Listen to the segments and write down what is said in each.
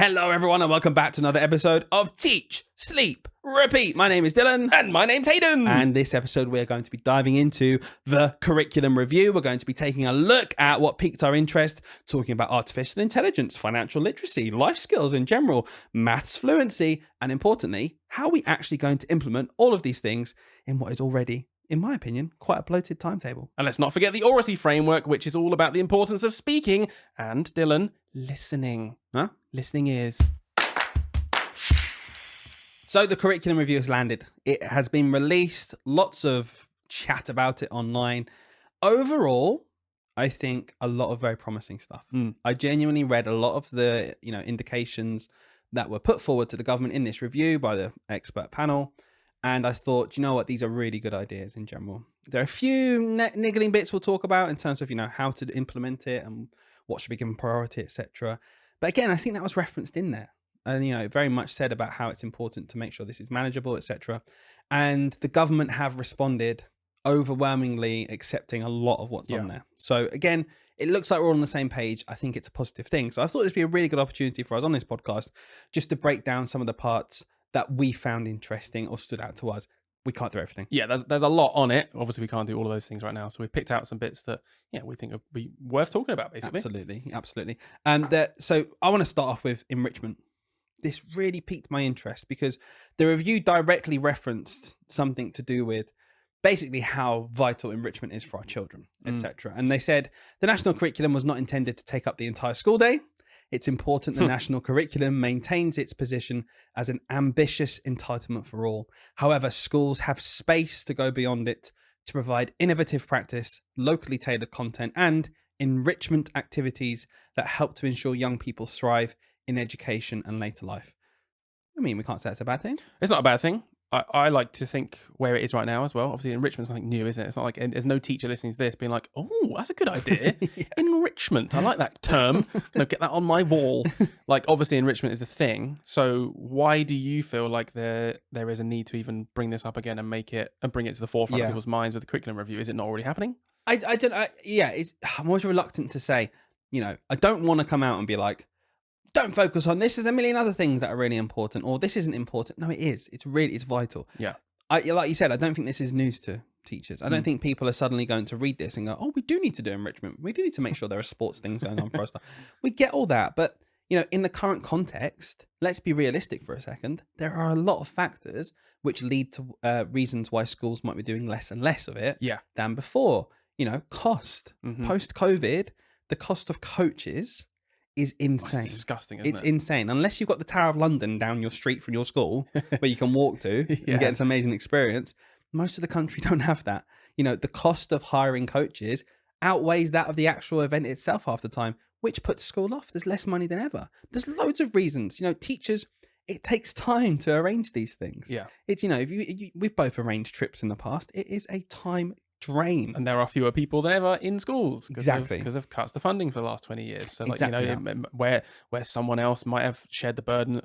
Hello, everyone, and welcome back to another episode of Teach, Sleep, Repeat. My name is Dylan. And my name's Hayden. And this episode, we're going to be diving into the curriculum review. We're going to be taking a look at what piqued our interest, talking about artificial intelligence, financial literacy, life skills in general, maths fluency, and importantly, how we actually going to implement all of these things in what is already, in my opinion, quite a bloated timetable. And let's not forget the Oracy framework, which is all about the importance of speaking and, Dylan, listening. Huh? Listening ears. So the curriculum review has landed. It has been released. Lots of chat about it online. Overall, I think a lot of very promising stuff. I genuinely read a lot of the indications that were put forward to the government in this review by the expert panel. And I thought, you know what, these are really good ideas in general. There are a few niggling bits we'll talk about in terms of, how to implement it and what should be given priority, etc. But again, I think that was referenced in there. And, it very much said about how it's important to make sure this is manageable, etc. And the government have responded overwhelmingly accepting a lot of what's on there. So again, it looks like we're all on the same page. I think it's a positive thing. So I thought this would be a really good opportunity for us on this podcast just to break down some of the parts that we found interesting or stood out to us. We can't do everything. Yeah, there's a lot on it. Obviously, we can't do all of those things right now. So we've picked out some bits that, we think would be worth talking about, basically. Absolutely. So I want to start off with enrichment. This really piqued my interest because the review directly referenced something to do with basically how vital enrichment is for our children, etc. And they said the national curriculum was not intended to take up the entire school day. It's important the national curriculum maintains its position as an ambitious entitlement for all. However, schools have space to go beyond it to provide innovative practice, locally tailored content, and enrichment activities that help to ensure young people thrive in education and later life. I mean, we can't say it's a bad thing. It's not a bad thing. I like to think where it is right now as well. Obviously, enrichment's nothing new, isn't it? It's not like there's no teacher listening to this being like, oh, that's a good idea. Enrichment. I like that term. Get that on my wall. Like, obviously, enrichment is a thing. So why do you feel like there is a need to even bring this up again and bring it to the forefront of people's minds with the curriculum review? Is it not already happening? I'm always reluctant to say, I don't want to come out and be like, don't focus on this. There's a million other things that are really important, or this isn't important. No, it is. It's vital. Yeah. Like you said, I don't think this is news to teachers. I don't think people are suddenly going to read this and go, oh, we do need to do enrichment. We do need to make sure there are sports things going on for us. We get all that. But, in the current context, let's be realistic for a second. There are a lot of factors which lead to reasons why schools might be doing less and less of it than before. Cost. Post-COVID, the cost of coaches is insane. It's disgusting, isn't it? It's insane. Unless you've got the Tower of London down your street from your school where you can walk to and get this amazing experience, most of the country don't have that. The cost of hiring coaches outweighs that of the actual event itself half the time, which puts school off. There's less money than ever. There's loads of reasons. Teachers, it takes time to arrange these things. Yeah. It's, we've both arranged trips in the past. It is a time drain. And there are fewer people than ever in schools Exactly. because of cuts to funding for the last 20 years. So Exactly. where someone else might have shared the burden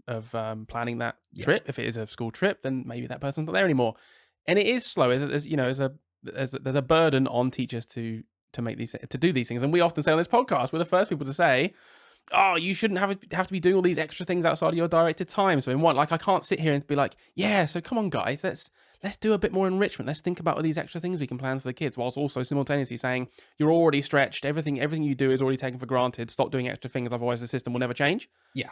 of planning that trip, if it is a school trip, then maybe that person's not there anymore. And it is slow. There's a burden on teachers to do these things. And we often say on this podcast, we're the first people to say, oh, you shouldn't have to be doing all these extra things outside of your directed time. So I can't sit here and be like, so come on guys, let's do a bit more enrichment. Let's think about all these extra things we can plan for the kids, whilst also simultaneously saying you're already stretched. Everything you do is already taken for granted. Stop doing extra things, otherwise the system will never change. Yeah.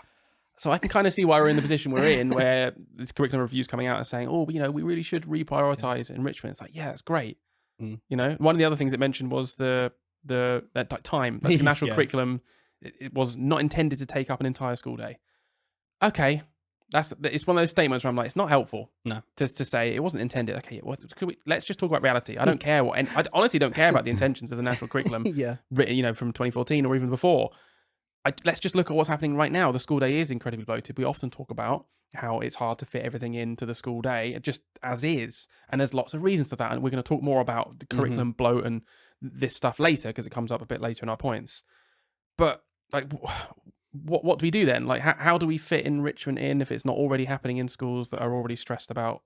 So I can kind of see why we're in the position we're in, where this curriculum review is coming out and saying, oh, we really should reprioritize enrichment. It's like, that's great. One of the other things it mentioned was that time. The national curriculum, it was not intended to take up an entire school day. Okay. It's one of those statements where I'm like, it's not helpful. No, to say it wasn't intended. Okay, let's just talk about reality. I don't care and I honestly don't care about the intentions of the national curriculum. Written, from 2014 or even before. Let's just look at what's happening right now. The school day is incredibly bloated. We often talk about how it's hard to fit everything into the school day, just as is, and there's lots of reasons for that. And we're going to talk more about the curriculum bloat and this stuff later because it comes up a bit later in our points. But what do we do then? Like, how do we fit enrichment in if it's not already happening in schools that are already stressed about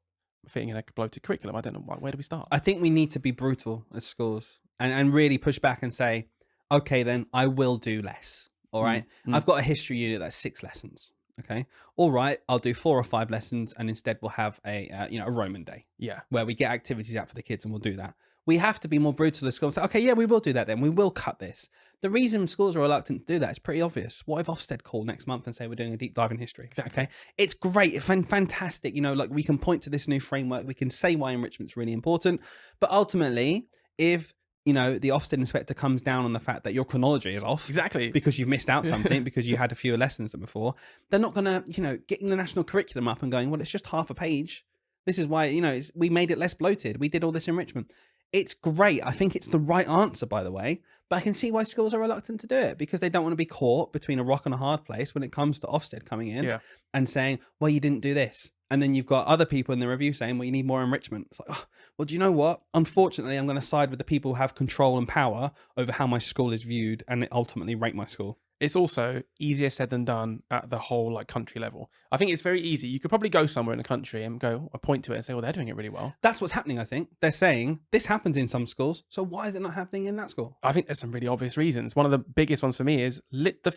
fitting in a bloated curriculum? I don't know. Where do we start? I think we need to be brutal as schools and really push back and say, okay, then I will do less. All right. I've got a history unit that's 6 lessons. Okay. All right. I'll do 4 or 5 lessons, and instead we'll have a Roman day. Yeah. Where we get activities out for the kids, and we'll do that. We have to be more brutal as schools. Okay, yeah, we will do that then. We will cut this. The reason schools are reluctant to do that is pretty obvious. What if Ofsted call next month and say we're doing a deep dive in history? Exactly. Okay. It's great. It's fantastic. Like we can point to this new framework. We can say why enrichment's really important. But ultimately, if the Ofsted inspector comes down on the fact that your chronology is off. Exactly. Because you've missed out something, because you had fewer lessons than before, they're not going to, getting the national curriculum up and going, well, it's just half a page. This is why, we made it less bloated. We did all this enrichment. It's great. I think it's the right answer, by the way, but I can see why schools are reluctant to do it because they don't want to be caught between a rock and a hard place when it comes to Ofsted coming in and saying, well, you didn't do this. And then you've got other people in the review saying, well, you need more enrichment. It's like, oh, well, do you know what? Unfortunately, I'm going to side with the people who have control and power over how my school is viewed and ultimately rate my school. It's also easier said than done at the whole country level. I think it's very easy. You could probably go somewhere in the country and point to it and say, well, they're doing it really well. That's what's happening, I think. They're saying this happens in some schools, so why is it not happening in that school? I think there's some really obvious reasons. One of the biggest ones for me is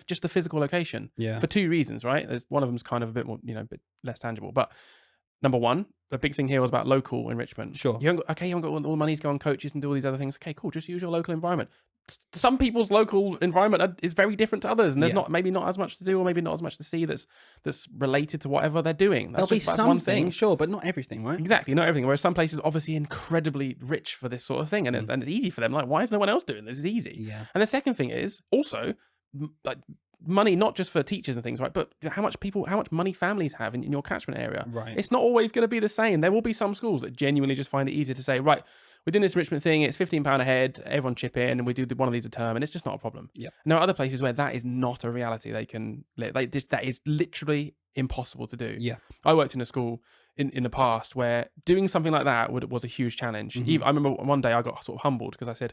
just the physical location. Yeah. For 2 reasons, right? One of them's kind of a bit more, a bit less tangible. But number one, the big thing here was about local enrichment. Sure. You haven't got all the money to go on coaches and do all these other things. Okay, cool. Just use your local environment. Some people's local environment is very different to others, and there's maybe not as much to do, or maybe not as much to see that's related to whatever they're doing. There'll be something, one thing, sure, but not everything, right? Exactly, not everything. Whereas some places are obviously incredibly rich for this sort of thing, and it's easy for them. Like, why is no one else doing this? It's easy. Yeah. And the second thing is also money, not just for teachers and things, right? But how much money families have in your catchment area. Right. It's not always going to be the same. There will be some schools that genuinely just find it easier to say, right, we're doing this enrichment thing, it's £15 a head, everyone chip in, and we do one of these a term, and it's just not a problem. Yeah. And there are other places where that is not a reality. That is literally impossible to do. Yeah. I worked in a school in the past where doing something like that was a huge challenge. Mm-hmm. I remember one day I got sort of humbled because I said,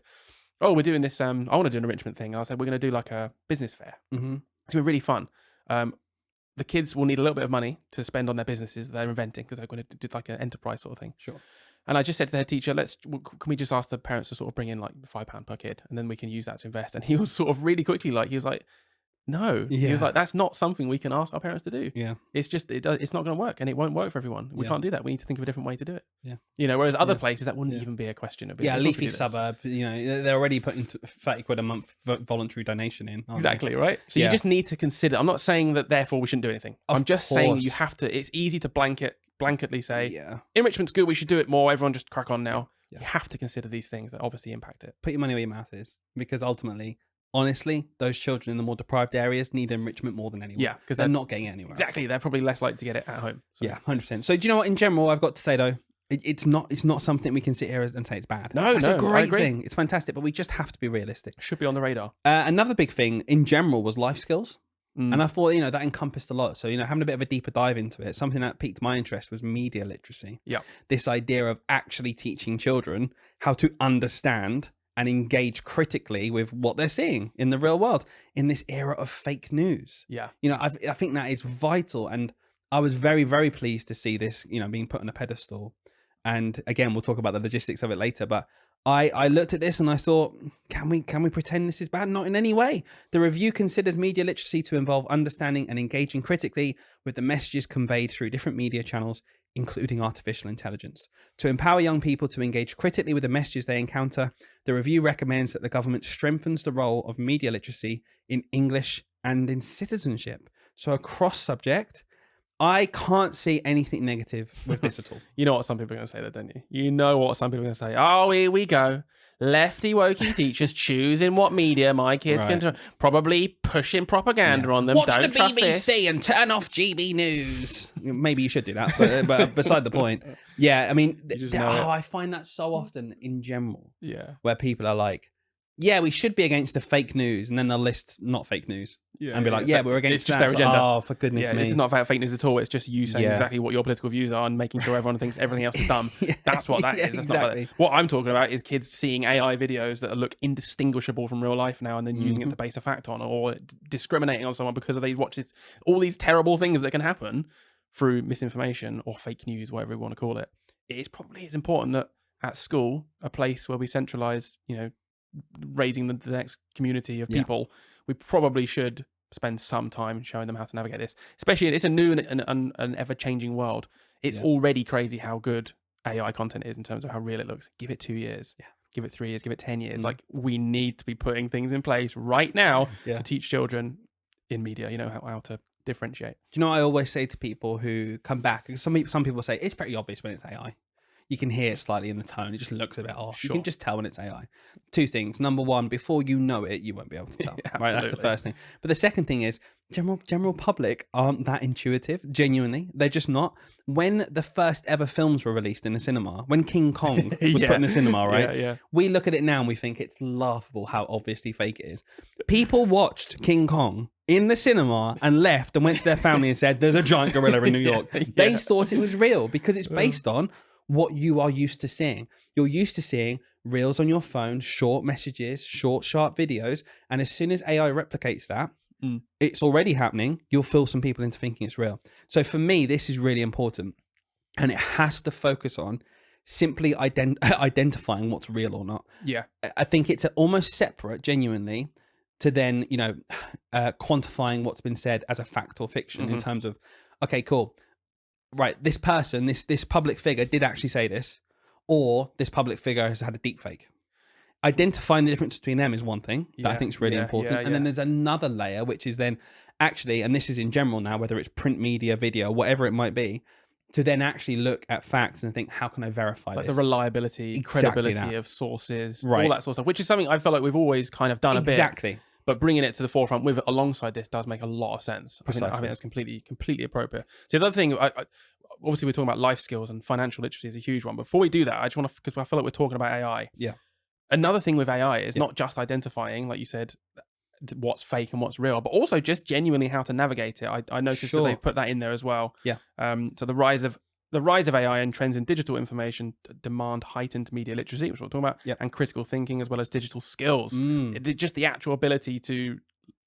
oh, we're doing this, I want to do an enrichment thing. And I said, we're going to do a business fair. Mm-hmm. It's been really fun. The kids will need a little bit of money to spend on their businesses that they're inventing because they're going to do an enterprise sort of thing. Sure. And I just said to the head teacher, can we just ask the parents to sort of bring in £5 per kid, and then we can use that to invest? And he was sort of really quickly he was like, no. Yeah. He was like, that's not something we can ask our parents to do. Yeah. It's just, it's not going to work, and it won't work for everyone. We can't do that. We need to think of a different way to do it. Yeah. Whereas other places, that wouldn't even be a question. It'd be, a leafy suburb, they're already putting 30 quid a month voluntary donation in. Exactly, right? So you just need to consider, I'm not saying that therefore we shouldn't do anything. I'm just saying you have to, it's easy to blanketly say, enrichment's good, we should do it more, everyone just crack on now. You have to consider these things that obviously impact it. Put your money where your mouth is, because ultimately, honestly, those children in the more deprived areas need enrichment more than anyone. Yeah, because they're not getting it anywhere Exactly, they're probably less likely to get it at home. So. Yeah, 100%. So do you know what, in general, I've got to say though, it's not something we can sit here and say it's bad. No, it's a great thing. It's fantastic, but we just have to be realistic. Should be on the radar. Another big thing in general was life skills. And I thought, that encompassed a lot. So, having a bit of a deeper dive into it, something that piqued my interest was media literacy. Yeah. This idea of actually teaching children how to understand and engage critically with what they're seeing in the real world in this era of fake news. Yeah. I think that is vital. And I was very, very pleased to see this, being put on a pedestal. And again, we'll talk about the logistics of it later, but I looked at this and I thought, can we pretend this is bad? Not in any way. The review considers media literacy to involve understanding and engaging critically with the messages conveyed through different media channels, including artificial intelligence. To empower young people to engage critically with the messages they encounter, the review recommends that the government strengthens the role of media literacy in English and in citizenship. So across subject, I can't see anything negative with this at all. You know what some people are going to say, though, don't you? You know what some people are going to say. Oh, here we go. Lefty wokey teachers choosing what media my kids can probably pushing propaganda on them. Watch Don't the trust BBC this. and turn off GB News. Maybe you should do that, but beside the point. Yeah, I mean, I find that so often in general. Yeah, where people are like, yeah, we should be against the fake news, and then they'll list not fake news and be like, we're against it's just that. their agenda. Oh, for goodness me. It's not about fake news at all. It's just you saying exactly what your political views are and making sure everyone thinks everything else is dumb. That's what that is. That's exactly. not what I'm talking about is kids seeing AI videos that look indistinguishable from real life now and then using it to base a fact on, or discriminating on someone because they watch all these terrible things that can happen through misinformation or fake news, whatever you want to call it. It probably is important that at school, a place where we centralise, raising the next community of people, we probably should spend some time showing them how to navigate this. Especially, it's a new and ever-changing world. It's already crazy how good AI content is in terms of how real it looks. Give it 2 years. Yeah. Give it 3 years. Give it 10 years. Like, we need to be putting things in place right now to teach children in media, how to differentiate. Do you know what I always say to people who come back? Because some people say it's pretty obvious when it's AI. You can hear it slightly in the tone. It just looks a bit off. Sure. You can just tell when it's AI. 2 things. Number one, before you know it, you won't be able to tell. Right? That's the first thing. But the second thing is general public aren't that intuitive. Genuinely, they're just not. When the first ever films were released in the cinema, when King Kong was put in the cinema, right? We look at it now and we think it's laughable how obviously fake it is. People watched King Kong in the cinema and left and went to their family and said, "There's a giant gorilla in New York." They thought it was real because it's based on what you are used to seeing. You're used to seeing reels on your phone, short messages, short, sharp videos. And as soon as AI replicates that, it's already happening. You'll fool some people into thinking it's real. So for me, this is really important. And it has to focus on simply identifying what's real or not. Yeah. I think it's almost separate, genuinely, to then, quantifying what's been said as a fact or fiction in terms of, okay, cool. Right, this person, this public figure did actually say this, or this public figure has had a deep fake. Identifying the difference between them is one thing that I think is really important. And then there's another layer, which is then actually, and this is in general now, whether it's print media, video, whatever it might be, to then actually look at facts and think, how can I verify this? The reliability, credibility of sources, all that sort of stuff, which is something I feel like we've always kind of done a bit. Exactly. But bringing it to the forefront alongside this does make a lot of sense. I think that's completely appropriate. So the other thing, obviously we're talking about life skills, and financial literacy is a huge one. Before we do that, I just want to, because I feel like we're talking about AI. Yeah. Another thing with AI is not just identifying, like you said, what's fake and what's real, but also just genuinely how to navigate it. I noticed that they've put that in there as well. Yeah. So the rise of AI and trends in digital information demand heightened media literacy, which we're talking about, and critical thinking, as well as digital skills. Just the actual ability to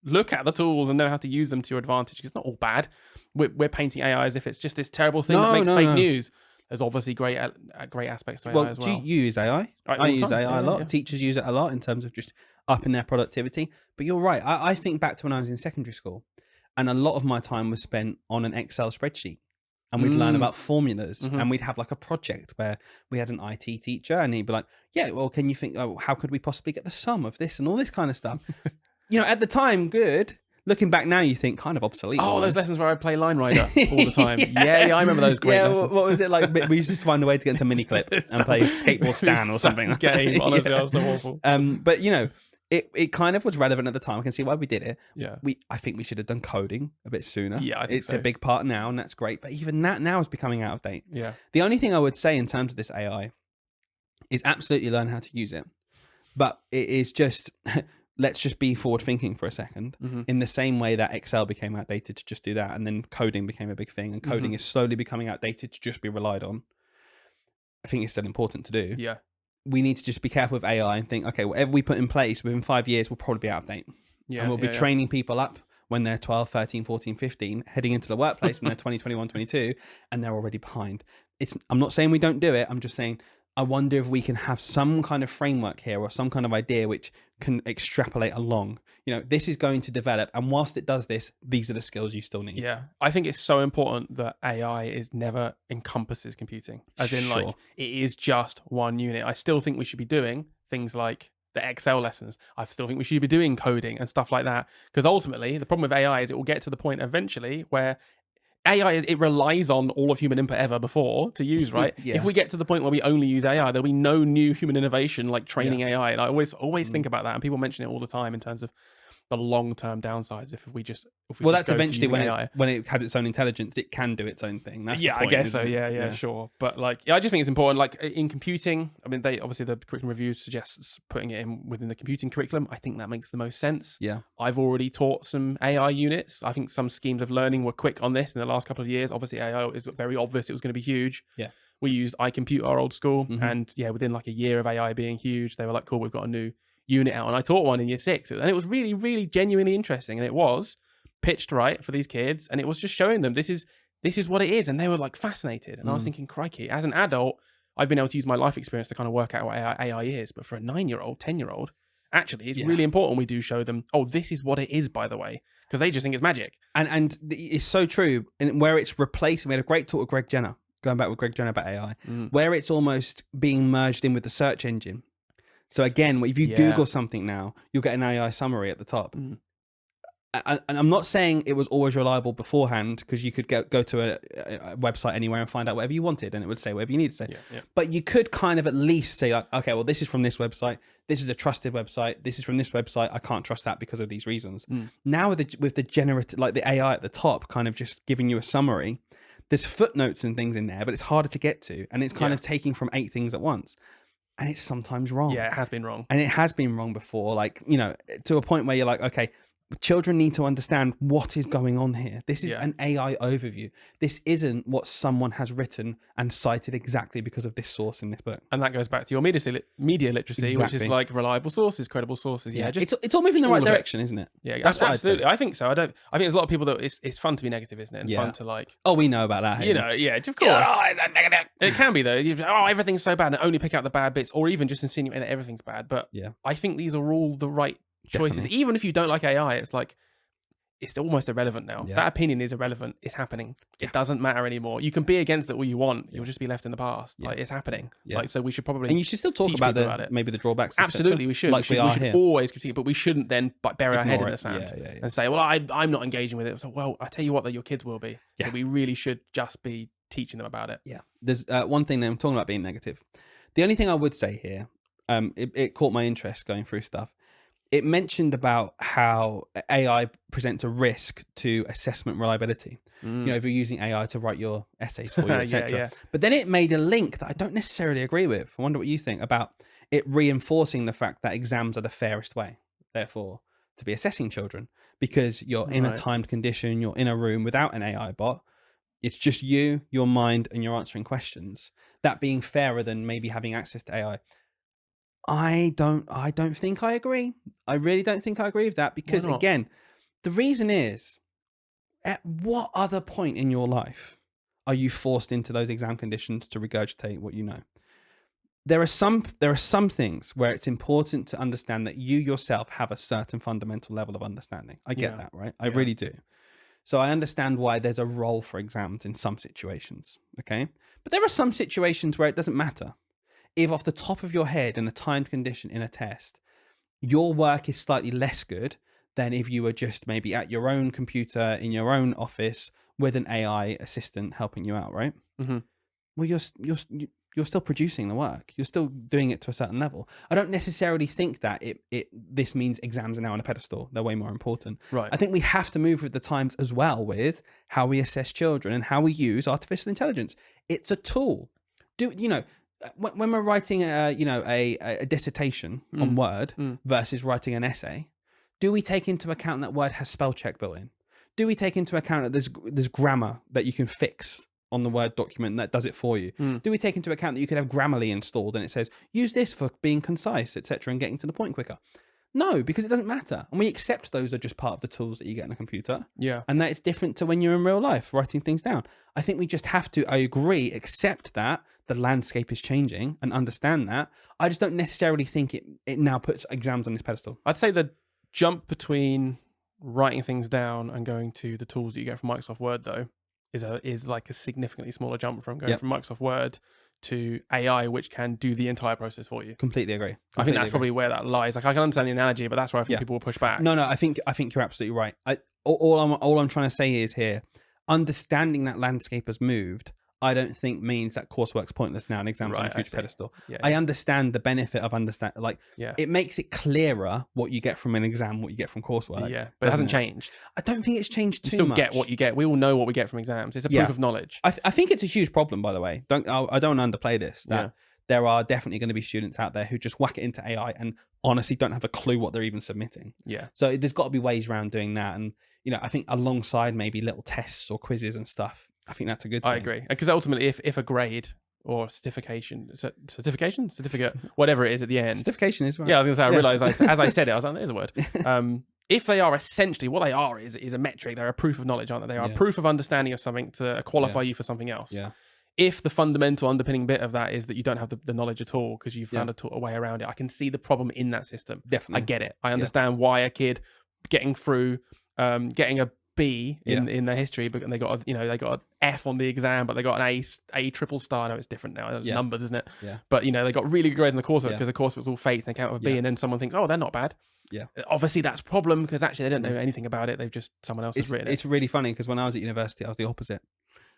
look at the tools and know how to use them to your advantage. It's not all bad. We're painting AI as if it's just this terrible thing that makes fake news. There's obviously great aspects to AI as well. Do you use AI? I use AI a lot. Yeah. Teachers use it a lot in terms of just upping their productivity. But you're right. I think back to when I was in secondary school, and a lot of my time was spent on an Excel spreadsheet. And we'd learn about formulas, and we'd have like a project where we had an IT teacher, and he'd be like, "Yeah, well, can you think? Oh, how could we possibly get the sum of this and all this kind of stuff?" At the time, good. Looking back now, you think kind of obsolete. Oh, those lessons where I play Line Rider all the time. yeah, I remember those great lessons. What was it like? We used to find a way to get into mini clip and play skateboard stand or something. Game, honestly, that was so awful. But it kind of was relevant at the time. I can see why we did it. Yeah. I think we should have done coding a bit sooner. Yeah, I think it's a big part now, and that's great. But even that now is becoming out of date. Yeah. The only thing I would say in terms of this AI is absolutely learn how to use it. But it is just, let's just be forward thinking for a second. In the same way that Excel became outdated to just do that, and then coding became a big thing, and coding is slowly becoming outdated to just be relied on. I think it's still important to do. Yeah. We need to just be careful with AI and think, okay, whatever we put in place within 5 years will probably be out of date. Yeah, and we'll be training people up when they're 12, 13, 14, 15, heading into the workplace when they're 20, 21, 22, and they're already behind. I'm not saying we don't do it. I'm just saying, I wonder if we can have some kind of framework here or some kind of idea which can extrapolate along. This is going to develop, and whilst it does this, these are the skills you still need. Yeah, I think it's so important that AI never encompasses computing, as in like it is just one unit. I still think we should be doing things like the Excel lessons. I still think we should be doing coding and stuff like that, because ultimately the problem with AI is it will get to the point eventually where AI, it relies on all of human input ever before to use, right? If we get to the point where we only use AI, there'll be no new human innovation like training AI. And I always think about that, and people mention it all the time in terms of the long-term downsides if we just that's eventually when it has its own intelligence, it can do its own thing. That's the point, I guess so. Yeah, sure. But I just think it's important. Like in computing, I mean, the curriculum review suggests putting it in within the computing curriculum. I think that makes the most sense. Yeah, I've already taught some AI units. I think some schemes of learning were quick on this in the last couple of years. Obviously, AI is very obvious; it was going to be huge. Yeah, we used iCompute, our old school, and within like a year of AI being huge, they were like, "Cool, we've got a new unit out," and I taught one in year 6, and it was really, really genuinely interesting, and it was pitched right for these kids, and it was just showing them this is what it is, and they were like fascinated. And I was thinking, crikey, as an adult, I've been able to use my life experience to kind of work out what AI is, but for a 9-year-old, 10-year-old, actually, it's really important we do show them, oh, this is what it is, by the way, because they just think it's magic. And it's so true. And where it's replacing, we had a great talk with Greg Jenner, going back with Greg Jenner about AI, where it's almost being merged in with the search engine. So again, if you Google something now, you'll get an AI summary at the top. And I'm not saying it was always reliable beforehand, because you could go to a website anywhere and find out whatever you wanted, and it would say whatever you need to say. But you could kind of at least say, like, okay, well, this is from this website. This is a trusted website. This is from this website. I can't trust that because of these reasons. Now with the generative, like the AI at the top, kind of just giving you a summary, there's footnotes and things in there, but it's harder to get to, and it's kind of taking from 8 things at once. And it's sometimes wrong. Yeah, it has been wrong. And it has been wrong before, like, to a point where you're like, okay, children need to understand what is going on here. This is an AI overview. This isn't what someone has written and cited exactly because of this source in this book. And that goes back to your media literacy, which is like reliable sources, credible sources. Yeah, it's all moving in the right direction, isn't it? Yeah, that's what absolutely. I think so. I think there's a lot of people that it's fun to be negative, isn't it? And fun to like. Oh, we know about that. Of course. It can be though. Everything's so bad, and only pick out the bad bits, or even just insinuate that everything's bad. But I think these are all the right choices. Definitely. Even if you don't like AI, it's like it's almost irrelevant now. Yeah. That opinion is irrelevant. It's happening. It doesn't matter anymore. You can be against it all you want. You'll just be left in the past. Like, it's happening. Like, so we should probably, and you should still talk about maybe the drawbacks. Absolutely, we should. Like we should always critique it, but we shouldn't then bury our head in the sand and say, well, I'm not engaging with it. So, well, I tell you what, though, your kids will be. So we really should just be teaching them about it. Yeah. There's one thing that I'm talking about being negative. The only thing I would say here, it caught my interest going through stuff. It mentioned about how AI presents a risk to assessment reliability. If you're using AI to write your essays for you, etc. But then it made a link that I don't necessarily agree with. I wonder what you think about it reinforcing the fact that exams are the fairest way, therefore, to be assessing children, because you're in a timed condition, you're in a room without an AI bot. It's just you, your mind, and you're answering questions. That being fairer than maybe having access to AI. I don't think I agree. I really don't think I agree with that, because again, the reason is, at what other point in your life are you forced into those exam conditions to regurgitate what you know? There are some things where it's important to understand that you yourself have a certain fundamental level of understanding. I get that, right? I really do. So I understand why there's a role for exams in some situations, okay? But there are some situations where it doesn't matter. If off the top of your head in a timed condition in a test, your work is slightly less good than if you were just maybe at your own computer in your own office with an AI assistant helping you out, right? Well, you're still producing the work. You're still doing it to a certain level. I don't necessarily think that this means exams are now on a pedestal. They're way more important. Right. I think we have to move with the times as well with how we assess children and how we use artificial intelligence. It's a tool. When we're writing a dissertation on Word versus writing an essay, do we take into account that Word has spell check built in? Do we take into account that there's grammar that you can fix on the Word document that does it for you? Do we take into account that you could have Grammarly installed and it says, use this for being concise, etc., and getting to the point quicker? No, because it doesn't matter. And we accept those are just part of the tools that you get in a computer. Yeah. And that it's different to when you're in real life, writing things down. I think we just have to, I agree, accept that the landscape is changing and understand that. I just don't necessarily think it now puts exams on this pedestal. I'd say the jump between writing things down and going to the tools that you get from Microsoft Word, though, is like a significantly smaller jump from going from Microsoft Word to AI, which can do the entire process for you. Completely agree. I think that's probably where that lies. Like, I can understand the analogy, but that's where I think people will push back. No, I think you're absolutely right. All I'm trying to say is here, understanding that landscape has moved, I don't think means that coursework's pointless now and exams on a huge pedestal. I understand the benefit of it makes it clearer what you get from an exam, what you get from coursework. Yeah, but it hasn't changed. I don't think it's changed too much. You still get what you get. We all know what we get from exams. It's a proof of knowledge. I think it's a huge problem, by the way. I don't want to underplay this. There are definitely going to be students out there who just whack it into AI and honestly don't have a clue what they're even submitting. Yeah. So there's got to be ways around doing that. And, I think alongside maybe little tests or quizzes and stuff, I think that's a good thing. I agree. Because ultimately, if a grade or certificate, whatever it is at the end. Certification is right. Yeah, I was going to say, I realised as I said it, I was like, there's a word. If they are essentially, what they are is a metric. They're a proof of knowledge, aren't they? They are a proof of understanding of something to qualify you for something else. Yeah. if the fundamental underpinning bit of that is that you don't have the knowledge at all because you've found a way around it, I can see the problem in that system. Definitely. I get it. I understand why a kid getting through, getting a B in their history, but they got they got an F on the exam, but they got an A triple star. No, it's different now. It's numbers, isn't it? Yeah. But they got really good grades in the coursework because the coursework was all faith. They came out with a B, and then someone thinks, oh, they're not bad. Yeah. Obviously, that's a problem because actually they don't know anything about it. They've just someone else has written it. It's really funny because when I was at university, I was the opposite.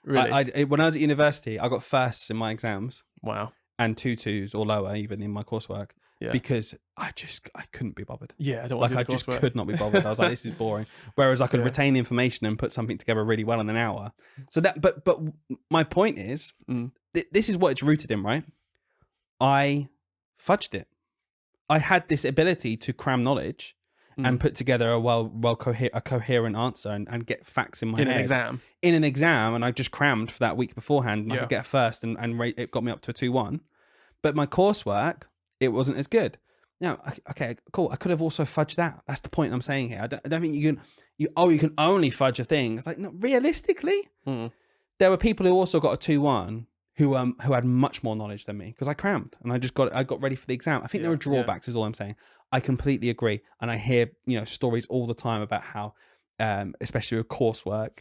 Really? When I was at university, I got firsts in my exams. Wow. And 2s or lower even in my coursework. Yeah. Because I couldn't be bothered. Yeah, I don't want to do the coursework. Could not be bothered. I was like, this is boring. Whereas I could retain information and put something together really well in an hour. So that, but my point is, this is what it's rooted in, right? I fudged it. I had this ability to cram knowledge and put together a coherent answer and get facts in my head. In an exam, and I just crammed for that week beforehand, and I could get a first, and it got me up to a 2-1. But my coursework, it wasn't as good. Now, okay, cool. I could have also fudged that. That's the point I'm saying here. I don't think you can only fudge a thing. It's like, no, realistically, there were people who also got a 2-1 who had much more knowledge than me because I crammed and I got ready for the exam. I think there are drawbacks, is all I'm saying. I completely agree, and I hear stories all the time about how, especially with coursework,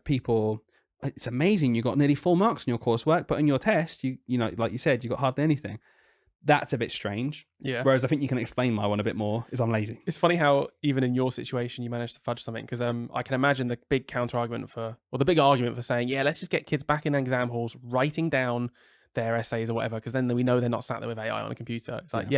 people. It's amazing you got nearly 4 marks in your coursework, but in your test, you like you said, you got hardly anything. That's a bit strange. Yeah. Whereas I think you can explain my one a bit more. Is I'm lazy. It's funny how even in your situation you managed to fudge something because I can imagine the big counter argument the big argument for saying let's just get kids back in exam halls writing down their essays or whatever because then we know they're not sat there with AI on a computer. It's like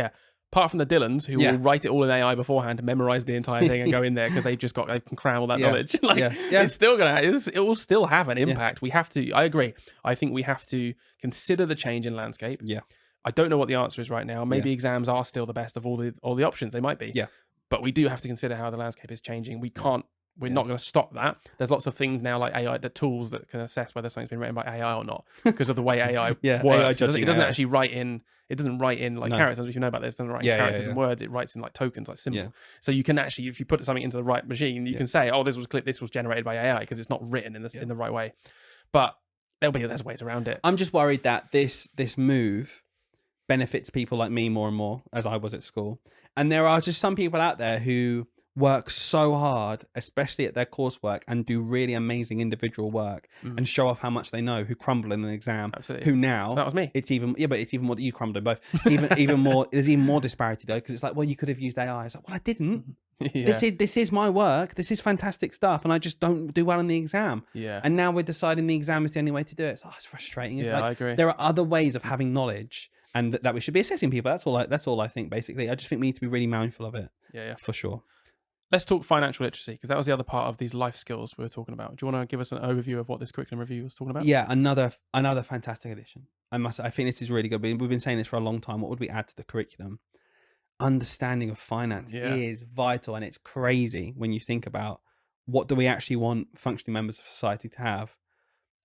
apart from the Dylans who will write it all in AI beforehand and memorize the entire thing and go in there because they can cram all that knowledge. It's still it will still have an impact. We have to. I agree. I think we have to consider the change in landscape. Yeah. I don't know what the answer is right now. Maybe exams are still the best of all the options. They might be. Yeah. But we do have to consider how the landscape is changing. We can't. We're not going to stop that. There's lots of things now like AI, the tools that can assess whether something's been written by AI or not because of the way AI works. AI it doesn't actually write in. It doesn't write in like characters. If you know about this, it doesn't write in characters and words. It writes in like tokens, like symbols. Yeah. So you can actually, if you put something into the right machine, you can say, "Oh, this was generated by AI" because it's not written in the right way. But there's ways around it. I'm just worried that this move benefits people like me more and more as I was at school. And there are just some people out there who work so hard, especially at their coursework, and do really amazing individual work and show off how much they know, who crumble in an exam. Absolutely. Who now, that was me. It's even more that you crumbled in both. Even more, there's even more disparity though, because it's like, well, you could have used AI. It's like, well, I didn't. This is my work. This is fantastic stuff, and I just don't do well in the exam. Yeah. And now we're deciding the exam is the only way to do it. It's frustrating. It's I agree. There are other ways of having knowledge, and that we should be assessing people. That's all I think. Basically, I just think we need to be really mindful of it. Yeah. For sure. Let's talk financial literacy because that was the other part of these life skills we were talking about. Do you want to give us an overview of what this curriculum review was talking about? Yeah, another fantastic addition. I think this is really good. We've been saying this for a long time. What would we add to the curriculum? Understanding of finance is vital, and it's crazy when you think about what do we actually want functioning members of society to have.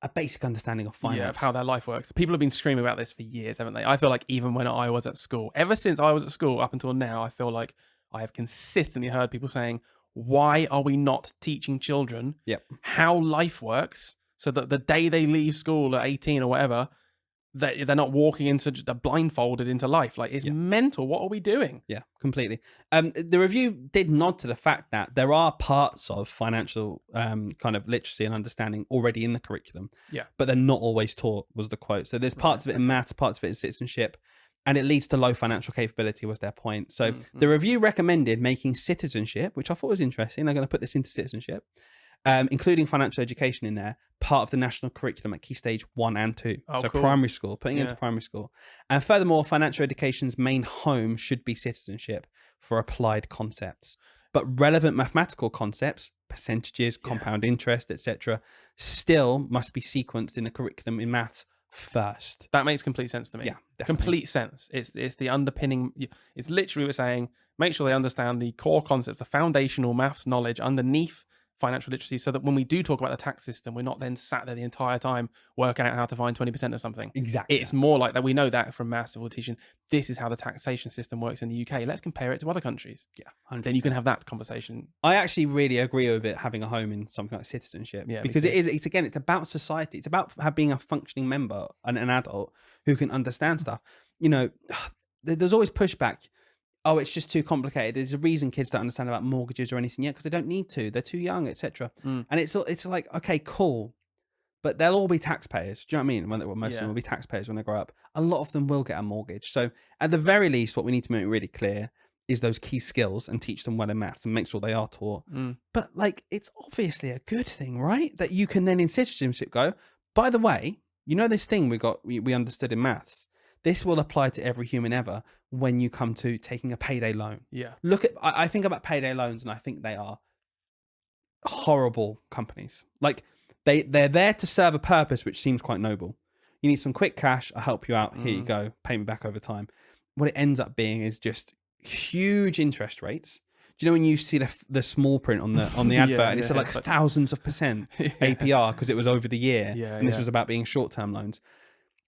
A basic understanding of finance. Yeah, of how their life works. People have been screaming about this for years, haven't they? I feel like even when I was at school, ever since I was at school up until now, I feel like I have consistently heard people saying, why are we not teaching children how life works so that the day they leave school at 18 or whatever, they're not walking into, they're blindfolded into life. Like, it's mental. What are we doing? Yeah, completely. The review did nod to the fact that there are parts of financial kind of literacy and understanding already in the curriculum. Yeah. But they're not always taught, was the quote. So there's parts of it in maths, parts of it in citizenship, and it leads to low financial capability was their point. So the review recommended making citizenship, which I thought was interesting. They're going to put this into citizenship, including financial education in there, part of the national curriculum at Key Stage 1 and 2. So cool. Primary school, putting it into primary school. And furthermore, financial education's main home should be citizenship for applied concepts. But relevant mathematical concepts, percentages, compound interest, etc., still must be sequenced in the curriculum in maths first. That makes complete sense to me. Yeah, definitely. Complete sense. It's the underpinning. It's literally we're saying make sure they understand the core concepts, the foundational maths knowledge underneath financial literacy, so that when we do talk about the tax system, we're not then sat there the entire time working out how to find 20% of something. Exactly. It's more like that. We know that from maths or teaching. This is how the taxation system works in the UK. Let's compare it to other countries. Yeah, 100%. Then you can have that conversation. I actually really agree with it having a home in something like citizenship, because it's about society. It's about being a functioning member and an adult who can understand stuff. There's always pushback. Oh, it's just too complicated. There's a reason kids don't understand about mortgages or anything yet, because they don't need to. They're too young, etc. And it's like, okay, cool, but they'll all be taxpayers. Do you know what I mean? Most of them will be taxpayers when they grow up. A lot of them will get a mortgage. So at the very least, what we need to make really clear is those key skills and teach them well in maths and make sure they are taught. But like, it's obviously a good thing, right? That you can then in citizenship go, by the way, this thing we understood in maths. This will apply to every human ever when you come to taking a payday loan. Yeah. I think about payday loans, and I think they are horrible companies. Like, they're there to serve a purpose, which seems quite noble. You need some quick cash. I'll help you out. Here you go. Pay me back over time. What it ends up being is just huge interest rates. Do you know when you see the small print on the advert, and it's like thousands of percent APR because it was over the year, and this was about being short-term loans.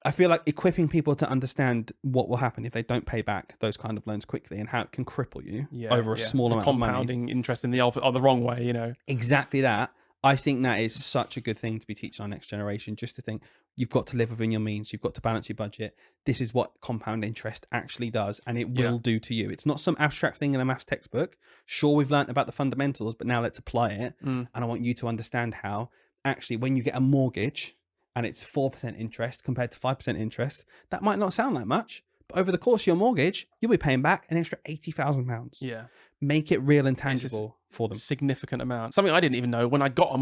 I feel like equipping people to understand what will happen if they don't pay back those kind of loans quickly, and how it can cripple you over a small amount of money. Compounding interest in the wrong way, Exactly that. I think that is such a good thing to be teaching our next generation, just to think you've got to live within your means. You've got to balance your budget. This is what compound interest actually does, and it will do to you. It's not some abstract thing in a maths textbook. Sure, we've learned about the fundamentals, but now let's apply it. And I want you to understand how actually when you get a mortgage, and it's 4% interest compared to 5% interest, that might not sound like much, but over the course of your mortgage, you'll be paying back an extra £80,000. Yeah. Make it real and tangible for them. Significant amount. Something I didn't even know when I got a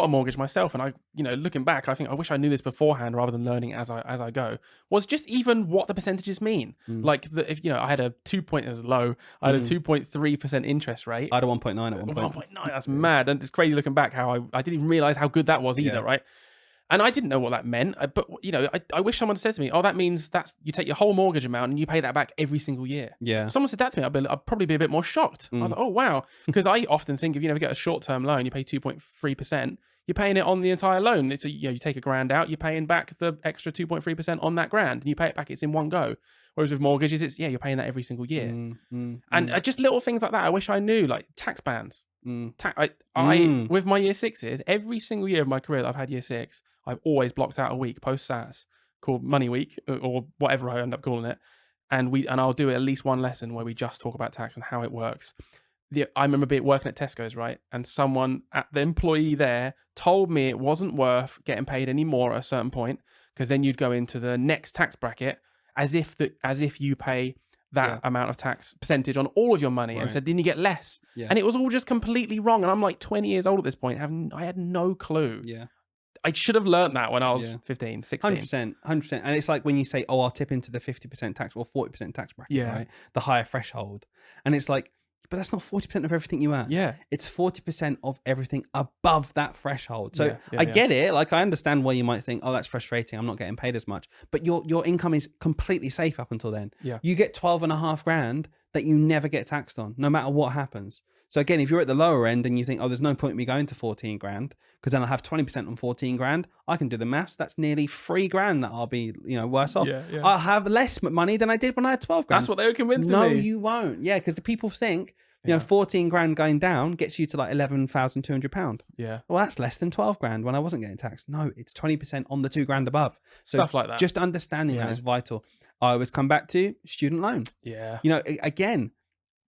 mortgage myself, and I, looking back, I think I wish I knew this beforehand rather than learning as I go, was just even what the percentages mean. Like, if I had a 2.3% interest rate. I had a 1.9 at one point. 1.9, that's mad. And it's crazy looking back how I didn't even realize how good that was either, right? And I didn't know what that meant, but I wish someone said to me, "Oh, that means you take your whole mortgage amount and you pay that back every single year." Yeah. If someone said that to me, I'd probably be a bit more shocked. I was like, "Oh, wow," because I often think if you get a short-term loan, you pay 2.3%, you're paying it on the entire loan. It's you take $1,000 out, you're paying back the extra 2.3% on that grand, and you pay it back. It's in one go. Whereas with mortgages, you're paying that every single year. And just little things like that, I wish I knew, like tax bands. With my year sixes, every single year of my career that I've had year six, I've always blocked out a week post SAS called Money Week or whatever I end up calling it, and I'll do at least one lesson where we just talk about tax and how it works. I remember working at Tesco's, right, and someone at the employee there told me it wasn't worth getting paid any more at a certain point, because then you'd go into the next tax bracket as if you pay that amount of tax percentage on all of your money, and said then you get less. And it was all just completely wrong. And I'm like 20 years old at this point. I had no clue. I should have learned that when I was 15, 16. 100%. And it's like when you say, "Oh, I'll tip into the 50% tax or 40% tax bracket," right? The higher threshold. And it's like, but that's not 40% of everything you earn. It's 40% of everything above that threshold. So I get it. Like, I understand why you might think, "Oh, that's frustrating. I'm not getting paid as much." But your income is completely safe up until then. You get 12.5 grand that you never get taxed on, no matter what happens. So again, if you're at the lower end and you think, "Oh, there's no point in me going to 14 grand because then I'll have 20% on 14 grand. I can do the maths. That's nearly 3 grand that I'll be, worse off. I'll have less money than I did when I had 12 grand. That's what they were convincing me. No, you won't. Yeah, because the people think, 14 grand going down gets you to like £11,200. Well, that's less than 12 grand when I wasn't getting taxed. No, it's 20% on the 2 grand above. So stuff like that. Just understanding that is vital. I always come back to student loan. Again,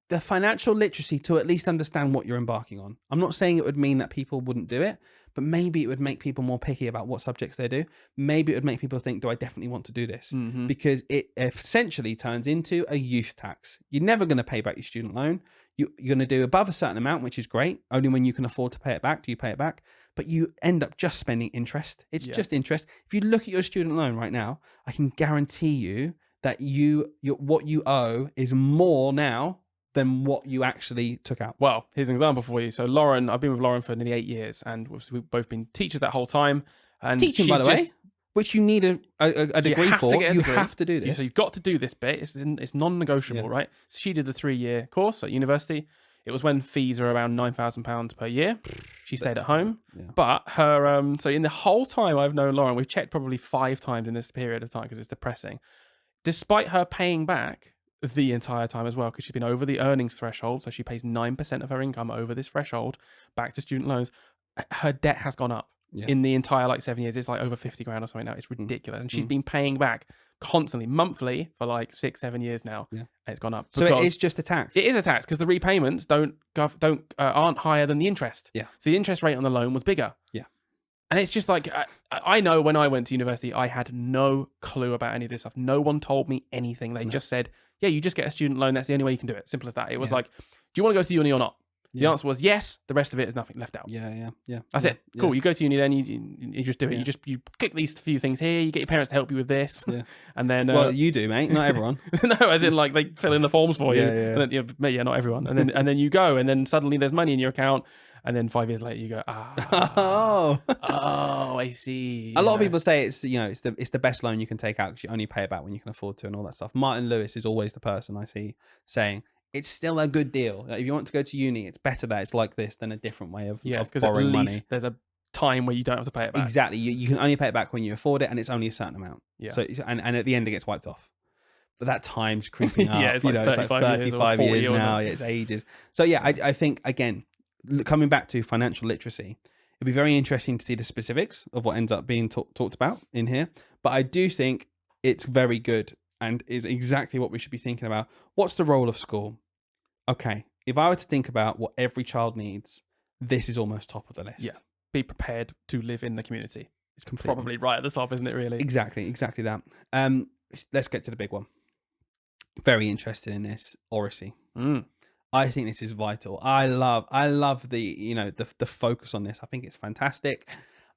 the financial literacy to at least understand what you're embarking on. I'm not saying it would mean that people wouldn't do it, but maybe it would make people more picky about what subjects they do. Maybe it would make people think, do I definitely want to do this? Because it essentially turns into a use tax. You're never going to pay back your student loan. You're going to do above a certain amount, which is great. Only when you can afford to pay it back do you pay it back. But you end up just spending interest. It's just interest. If you look at your student loan right now, I can guarantee you that what you owe is more now than what you actually took out. Well, here's an example for you. So Lauren, I've been with Lauren for nearly 8 years, and we've both been teachers that whole time. And teaching, by the way, which you need a degree for. You have to do this. So you've got to do this bit. It's non-negotiable, right? So she did the 3-year course at university. It was when fees were around £9,000 per year. She stayed at home. Yeah. But her, so in the whole time I've known Lauren, we've checked probably 5 times in this period of time because it's depressing. Despite her paying back the entire time as well, because she's been over the earnings threshold, so she pays 9% of her income over this threshold back to student loans, her debt has gone up. In the entire 7 years. It's over 50 grand or something now. It's ridiculous. And she's been paying back constantly, monthly, for 6-7 years now. And it's gone up. So it is just a tax. It is a tax because the repayments aren't higher than the interest. Yeah. So the interest rate on the loan was bigger. Yeah. And it's just I know when I went to university, I had no clue about any of this stuff. No one told me anything. They just said, yeah, you just get a student loan. That's the only way you can do it. Simple as that. It was do you want to go to uni or not? The answer was yes. The rest of it is nothing left out. Yeah. That's it. Cool. You go to uni, then you just do it. You click these few things here. You get your parents to help you with this, and then well, you do, mate. Not everyone. no, as in they fill in the forms for you. Yeah. And then, not everyone. And then you go, and then suddenly there's money in your account, and then 5 years later you go, oh, I see. A lot of people say it's the best loan you can take out because you only pay it back when you can afford to and all that stuff. Martin Lewis is always the person I see saying, it's still a good deal. If you want to go to uni, it's better that it's like this than a different way of borrowing money. There's a time where you don't have to pay it back. Exactly. You can only pay it back when you afford it, and it's only a certain amount. Yeah. So and at the end, it gets wiped off. But that time's creeping up. It's 35 years now. Yeah, it's ages. So I think, again, coming back to financial literacy, it'd be very interesting to see the specifics of what ends up being talked about in here. But I do think it's very good and is exactly what we should be thinking about. What's the role of school? Okay, if I were to think about what every child needs, this is almost top of the list. Yeah, be prepared to live in the community. It's Completely. probably right at the top, isn't it, really? Exactly that. Let's get to the big one. Very interested in this, Oracy. I think this is vital. I love the the focus on this. I think it's fantastic.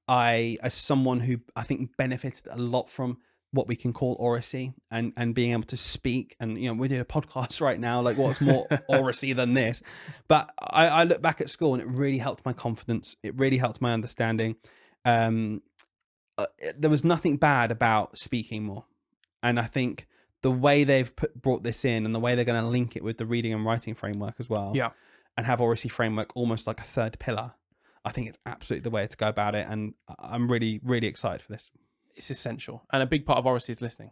As someone who I think benefited a lot from what we can call Oracy and being able to speak, and we're doing a podcast right now, what's more Oracy than this? But I look back at school and it really helped my confidence. It really helped my understanding. There was nothing bad about speaking more, and I think the way they've brought this in and the way they're going to link it with the reading and writing framework as well, and have Oracy framework almost like a third pillar, I think it's absolutely the way to go about it, and I'm really, really excited for this. It's essential, and a big part of Oracy is listening,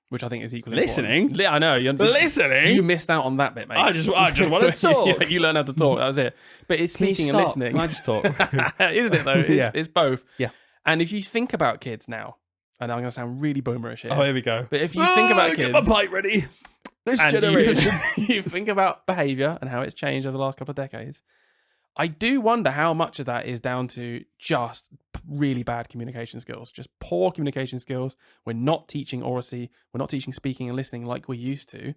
which I think is equally listening. Important. I know. Listening. You missed out on that bit, mate. I just want to talk. You learned how to talk. That was it. But it's speaking and listening. Can I just talk? Isn't it though? It's both. Yeah. And if you think about kids now, and I'm going to sound really boomerish here. Oh, here we go. But if you think about kids, get my plate ready. This and generation. You think about behaviour and how it's changed over the last couple of decades. I do wonder how much of that is down to just really bad communication skills, just poor communication skills. We're not teaching Oracy. We're not teaching speaking and listening like we used to.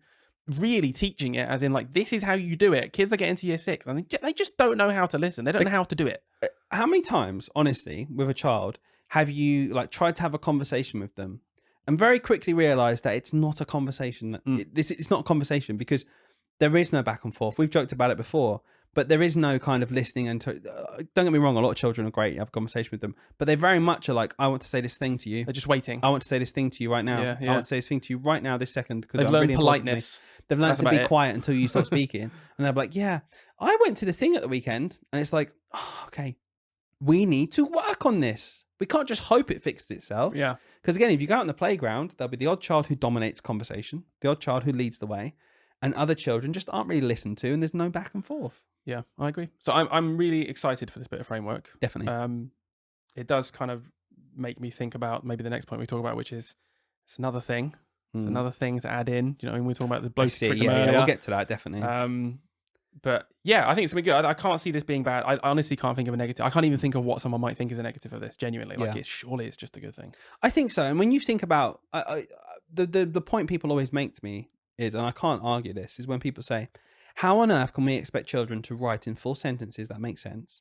Really teaching it as in this is how you do it. Kids are getting to year 6 and they just don't know how to listen. They don't know how to do it. How many times, honestly, with a child, have you tried to have a conversation with them and very quickly realised that it's not a conversation? It's not a conversation because there is no back and forth. We've joked about it before. But there is no kind of listening. And don't get me wrong, a lot of children are great. You have a conversation with them. But they very much are I want to say this thing to you. They're just waiting. I want to say this thing to you right now. Yeah. I want to say this thing to you right now, this second. Because they've learned politeness. They've learned to be quiet until you stop speaking. And they're like, yeah, I went to the thing at the weekend. And it's okay, we need to work on this. We can't just hope it fixes itself. Yeah. Because again, if you go out on the playground, there'll be the odd child who dominates conversation, the odd child who leads the way. And other children just aren't really listened to, and there's no back and forth. Yeah, I agree. So I'm really excited for this bit of framework. Definitely. It does kind of make me think about maybe the next point we talk about, which is it's another thing. It's another thing to add in. When we talk about the bloated curriculum earlier. We'll get to that definitely. But yeah, I think it's gonna be good. I can't see this being bad. I honestly can't think of a negative. I can't even think of what someone might think is a negative of this. Genuinely, surely it's just a good thing. I think so. And when you think about the point people always make to me is, and I can't argue this, is when people say, how on earth can we expect children to write in full sentences that make sense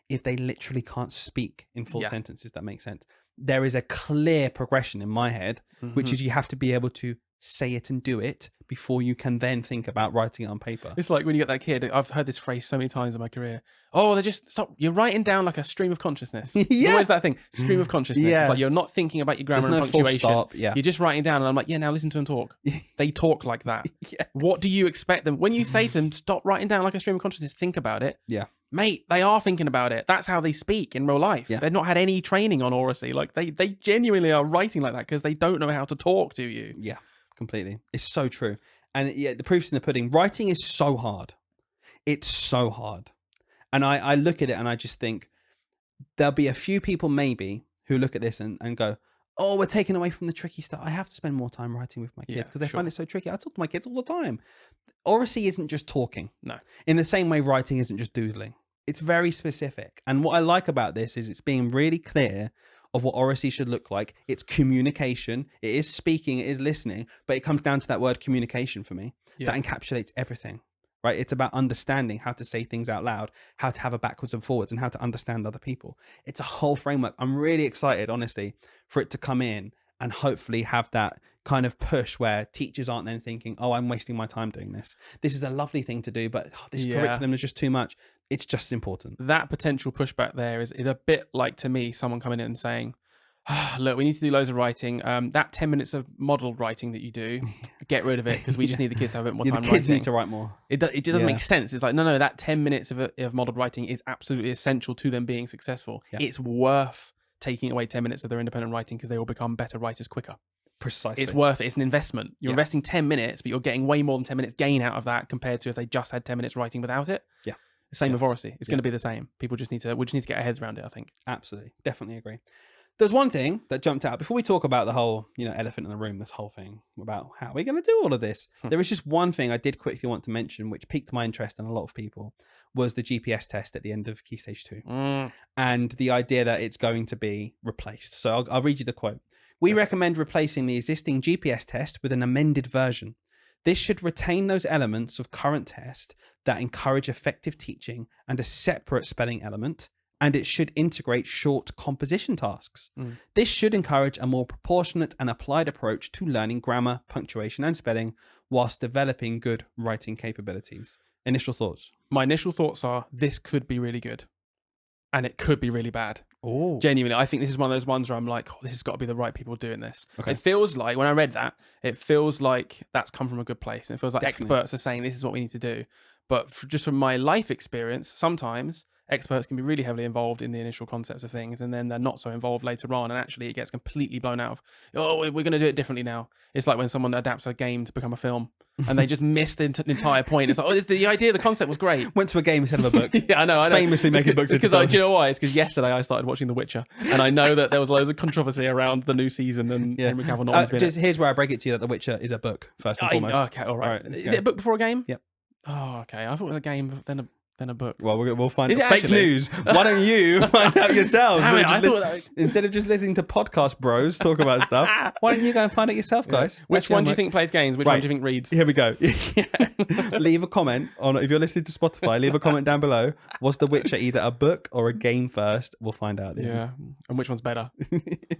if they literally can't speak in full sentences that make sense? There is a clear progression in my head, which is you have to be able to say it and do it before you can then think about writing it on paper. It's like when you get that kid. I've heard this phrase so many times in my career. Oh, they just stop. You're writing down like a stream of consciousness. There's Yeah. always that thing, stream of consciousness. Yeah. It's like you're not thinking about your grammar There's no and full punctuation. stop. Yeah. You're just writing down, and I'm like, yeah, now listen to them talk. They talk like that. Yes. What do you expect them? When you say to them, stop writing down like a stream of consciousness, think about it. Yeah. Mate, they are thinking about it. That's how they speak in real life. Yeah. They've not had any training on Oracy. Like they genuinely are writing like that because they don't know how to talk to you. Yeah, completely. It's so true. And yeah, the proof's in the pudding. Writing is so hard. It's so hard. And I look at it and I just think there'll be a few people maybe who look at this and go, oh, we're taking away from the tricky stuff. I have to spend more time writing with my kids because they find it so tricky. I talk to my kids all the time. Oracy isn't just talking. No. In the same way, writing isn't just doodling. It's very specific. And what I like about this is it's being really clear of what Oracy should look like. It's communication. It is speaking. It is listening. But it comes down to that word communication for me. Yeah. That encapsulates everything, right? It's about understanding how to say things out loud, how to have a backwards and forwards, and how to understand other people. It's a whole framework. I'm really excited, honestly, for it to come in and hopefully have that kind of push where teachers aren't then thinking, oh, I'm wasting my time doing this. This is a lovely thing to do, but this curriculum is just too much. It's just important. That potential pushback there is a bit like, to me, someone coming in and saying, look, we need to do loads of writing. That 10 minutes of model writing that you do, get rid of it because we just need the kids to have a bit more time The kids writing. need to write more. It doesn't make sense. It's like, no, that 10 minutes of model writing is absolutely essential to them being successful. Yeah. It's worth taking away 10 minutes of their independent writing because they will become better writers quicker. Precisely. It's worth it. It's an investment. You're investing 10 minutes, but you're getting way more than 10 minutes gain out of that compared to if they just had 10 minutes writing without it. Yeah. The same with Oracy. It's going to be the same. We just need to get our heads around it, I think. Absolutely. Definitely agree. There's one thing that jumped out before we talk about the whole, elephant in the room, this whole thing about how we're going to do all of this. There is just one thing I did quickly want to mention, which piqued my interest in a lot of people, was the GPS test at the end of Key Stage 2. And the idea that it's going to be replaced. So I'll read you the quote. We recommend replacing the existing GPS test with an amended version. This should retain those elements of current test that encourage effective teaching and a separate spelling element, and it should integrate short composition tasks. This should encourage a more proportionate and applied approach to learning grammar, punctuation, and spelling whilst developing good writing capabilities. Initial thoughts? My initial thoughts are this could be really good, and it could be really bad. Oh, genuinely, I think this is one of those ones where I'm like, this has got to be the right people doing this. Okay. It feels like, when I read that, it feels like that's come from a good place. And it feels like experts are saying this is what we need to do. But just from my life experience, sometimes experts can be really heavily involved in the initial concepts of things, and then they're not so involved later on, and actually it gets completely blown out of, oh, we're going to do it differently now. It's like when someone adapts a game to become a film, and they just miss the entire point. It's like, oh, the idea, the concept was great. Went to a game instead of a book. Yeah, I know. Famously making books. Because do you know why? It's because yesterday I started watching The Witcher, and I know that there was loads of controversy around the new season, and Henry Cavill not always been just here's where I break it to you that The Witcher is a book first and foremost. Okay, all right. Is it a book before a game? Yep. Oh, okay. I thought it was a game, then a book. Well, we'll find out. Fake news. Why don't you find out yourselves? Damn it, instead of just listening to podcast bros talk about stuff, why don't you go and find it yourself, guys? Which one do you think plays games? Which one do you think reads? Here we go. Leave a comment on, if you're listening to Spotify, leave a comment down below. Was The Witcher either a book or a game first? We'll find out. And which one's better?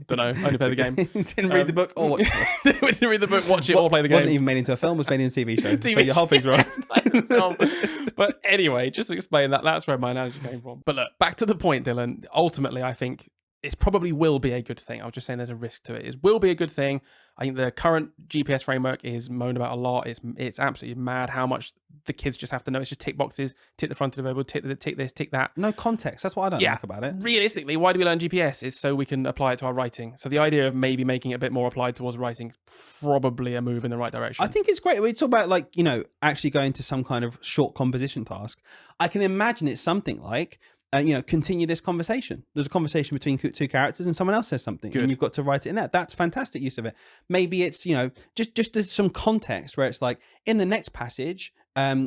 Don't know. Only play the game. Didn't read the book or watch it. Didn't read the book, watch it, or play the game. Wasn't even made into a film, was made into a TV show. So your whole thing's right. But anyway, just to explain that's where my analogy came from. But look, back to the point, Dylan. Ultimately, I think it probably will be a good thing. I was just saying there's a risk to it. It will be a good thing. I think the current GPS framework is moaned about a lot. It's absolutely mad how much the kids just have to know. It's just tick boxes, tick the front of the variable, tick this, tick that. No context. That's what I don't like about it. Realistically, why do we learn GPS? Is so we can apply it to our writing. So the idea of maybe making it a bit more applied towards writing is probably a move in the right direction. I think it's great. We talk about actually going to some kind of short composition task. I can imagine it's something like, continue this conversation. There's a conversation between two characters and someone else says something and you've got to write it in that. That's fantastic use of it. Maybe it's, just some context where it's like in the next passage,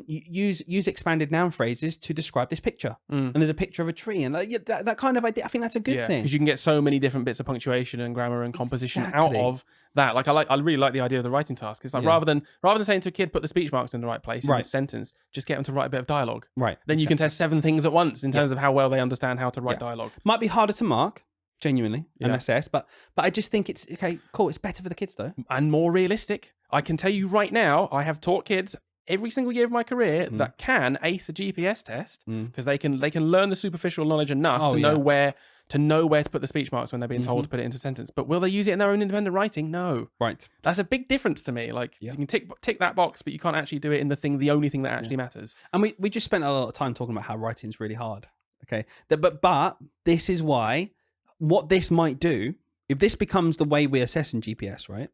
use expanded noun phrases to describe this picture. And there's a picture of a tree and that kind of idea. I think that's a good thing. Because you can get so many different bits of punctuation and grammar and composition out of that. Like I really like the idea of the writing task. It's like rather than saying to a kid, put the speech marks in the right place in this sentence, just get them to write a bit of dialogue. Right. Then you can test 7 things at once in terms of how well they understand how to write dialogue. Might be harder to mark, genuinely, and assess, but I just think it's okay, cool. It's better for the kids though. And more realistic. I can tell you right now, I have taught kids every single year of my career that can ace a GPS test because they can learn the superficial knowledge enough to know where to put the speech marks when they're being told to put it into a sentence. But will they use it in their own independent writing? No. Right. That's a big difference to me. Like you can tick that box, but you can't actually do it in the only thing that actually matters. And we just spent a lot of time talking about how writing's really hard. Okay. But this is why what this might do, if this becomes the way we assess in GPS, right?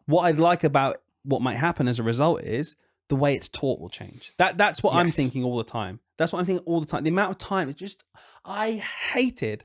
What I like about what might happen as a result is the way it's taught will change. That's what I'm thinking all the time. That's what I'm thinking all the time. The amount of time is just, I hated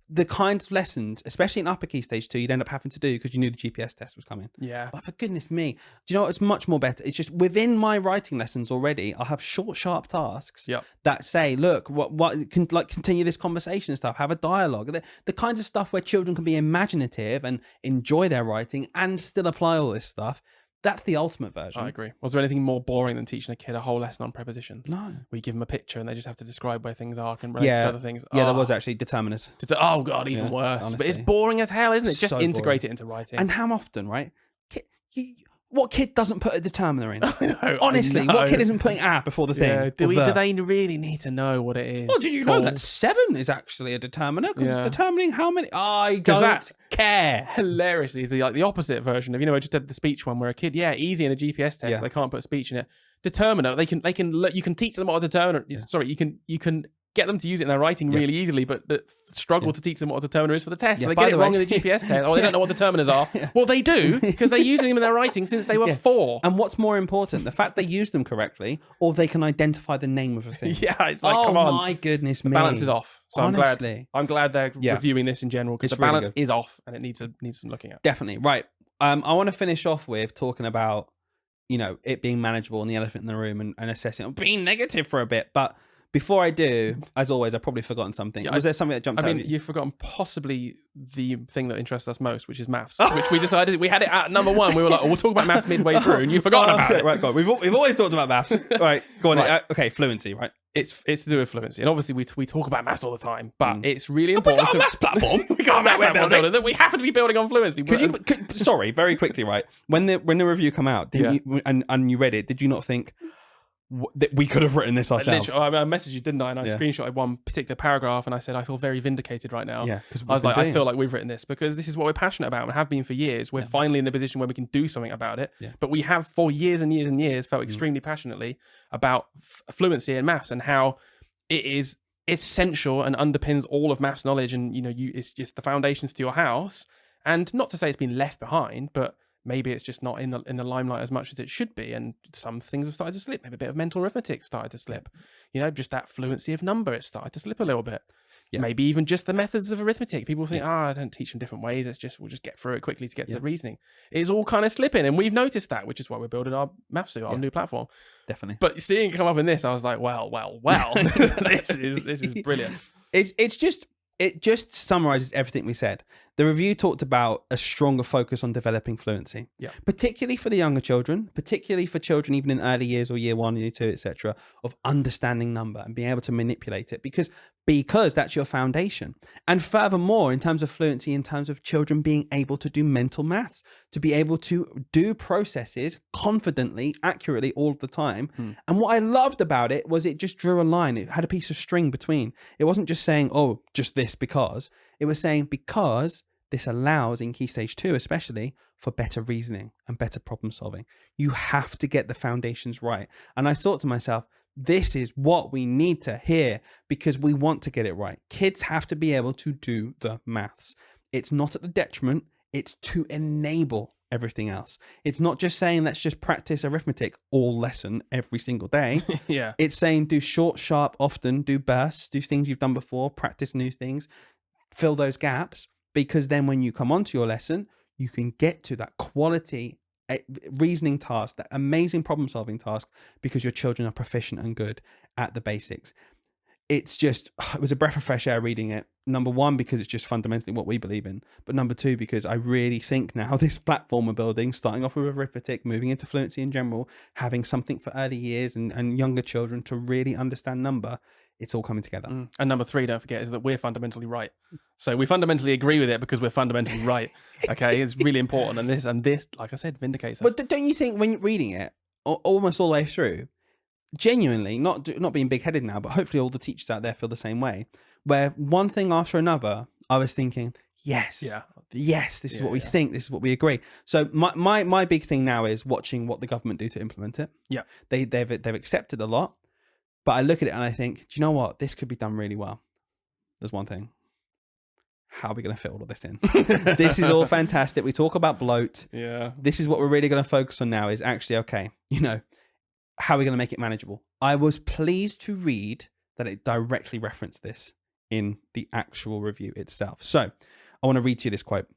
the kinds of lessons, especially in upper key stage 2, you'd end up having to do because you knew the GPS test was coming. Yeah. But for goodness me, do you know what? It's much more better. It's just within my writing lessons already, I'll have short, sharp tasks that say, look, what can like continue this conversation and stuff, have a dialogue. The kinds of stuff where children can be imaginative and enjoy their writing and still apply all this stuff. That's the ultimate version. I agree. Was there anything more boring than teaching a kid a whole lesson on prepositions? No. Where you give them a picture and they just have to describe where things are and relate to other things. Yeah, there was actually determiners. Oh, God, even worse. Honestly. But it's boring as hell, isn't it? Just So integrate boring. it into writing. And how often, right? What kid doesn't put a determiner in? I know, Honestly, what kid isn't putting before the thing? Yeah. Do they really need to know what it is? Well, did you know that 7 is actually a determiner? Because it's determining how many... I don't care. Hilariously is the opposite version of, I just did the speech one where a kid, easy in a GPS test, they can't put speech in it. Determiner, you can teach them what a determiner... Sorry, you can get them to use it in their writing really easily, but struggle to teach them what a determiner is for the test. So they get it wrong in the GPS test. Or they don't know what determiners are. Well, they do, because they're using them in their writing since they were 4. And what's more important, the fact they use them correctly, or they can identify the name of a thing. It's like, come on. Oh my goodness me. The balance is off. So honestly. I'm glad they're reviewing this in general, because the balance is off and it needs some looking at. Definitely. Right. I want to finish off with talking about, it being manageable and the elephant in the room and assessing, being negative for a bit. But before I do, as always, I've probably forgotten something. Was there something that jumped out? I mean, you've forgotten possibly the thing that interests us most, which is maths, which we decided we had it at number 1. We were like, we'll talk about maths midway through, and you've forgotten about it. Right, go on. We've always talked about maths. Right, go on. Right. Okay, fluency, right? It's to do with fluency, and obviously we talk about maths all the time, but it's really important. We got a maths platform. We got a maths platform that we happen to be building on fluency. Sorry, very quickly, right? When the review come out, you, and you read it, did you not think that we could have written this ourselves? I messaged you, didn't I? And I screenshotted one particular paragraph, and I said I feel very vindicated right now. Yeah, because I was like, I feel like we've written this because this is what we're passionate about and have been for years. We're finally in the position where we can do something about it. Yeah. But we have for years and years and years felt extremely passionately about fluency in maths and how it is essential and underpins all of maths knowledge. And it's just the foundations to your house. And not to say it's been left behind, but maybe it's just not in the limelight as much as it should be, and some things have started to slip. Maybe a bit of mental arithmetic started to slip. Just that fluency of number, it started to slip a little bit. Yeah. Maybe even just the methods of arithmetic. People think, I don't teach them different ways. We'll just get through it quickly to get to the reasoning. It's all kind of slipping, and we've noticed that, which is why we're building our Mathsuit, our new platform. Definitely. But seeing it come up in this, I was like, well, this is brilliant. It just summarizes everything we said. The review talked about a stronger focus on developing fluency, particularly for the younger children, particularly for children even in early years or year 1, year 2, etc., of understanding number and being able to manipulate it because that's your foundation. And furthermore, in terms of fluency, in terms of children being able to do mental maths, to be able to do processes confidently, accurately all of the time. And what I loved about it was it just drew a line. It had a piece of string between. It wasn't just saying, just this because. It was saying because this allows, in Key Stage 2 especially, for better reasoning and better problem solving. You have to get the foundations right. And I thought to myself, this is what we need to hear because we want to get it right. Kids have to be able to do the maths. It's not at the detriment. It's to enable everything else. It's not just saying, let's just practice arithmetic all lesson every single day. It's saying do short, sharp, often, do bursts, do things you've done before, practice new things, fill those gaps, because then when you come onto your lesson, you can get to that quality reasoning task, that amazing problem solving task, because your children are proficient and good at the basics. It was a breath of fresh air reading it. Number 1, because it's just fundamentally what we believe in. But number 2, because I really think now this platform we're building, starting off with arithmetic, moving into fluency in general, having something for early years and younger children to really understand number, it's all coming together. And number 3, don't forget, is that we're fundamentally right. So we fundamentally agree with it because we're fundamentally right. Okay, it's really important, and this, like I said, vindicates us. But don't you think when you're reading it almost all the way through, genuinely, not being big-headed now, but hopefully all the teachers out there feel the same way, where one thing after another, I was thinking, yes, this is what we think, this is what we agree. So my big thing now is watching what the government do to implement it. Yeah, they've accepted a lot, but I look at it and I think, do you know what? This could be done really well. There's one thing. How are we going to fit all of this in? This is all fantastic. We talk about bloat. Yeah. This is what we're really going to focus on now is actually, okay, how are we going to make it manageable? I was pleased to read that it directly referenced this in the actual review itself. So I want to read to you this quote.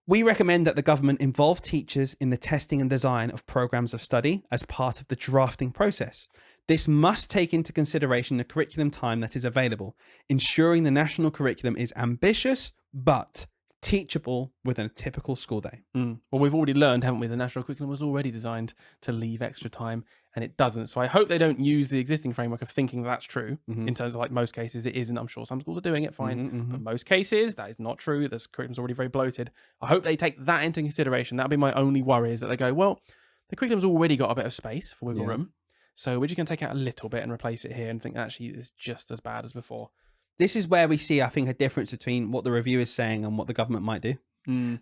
We recommend that the government involve teachers in the testing and design of programs of study as part of the drafting process. This must take into consideration the curriculum time that is available, ensuring the national curriculum is ambitious but teachable within a typical school day. Well, we've already learned, haven't we? The national curriculum was already designed to leave extra time, and it doesn't. So I hope they don't use the existing framework of thinking that's true. In terms of like most cases, it isn't. I'm sure some schools are doing it fine, but most cases that is not true. The curriculum's already very bloated. I hope they take that into consideration. That'll be my only worry, is that they go, well, the curriculum's already got a bit of space for wiggle room, so we're just going to take out a little bit and replace it here, and think actually it's just as bad as before. This is where we see, I think, a difference between what the review is saying and what the government might do.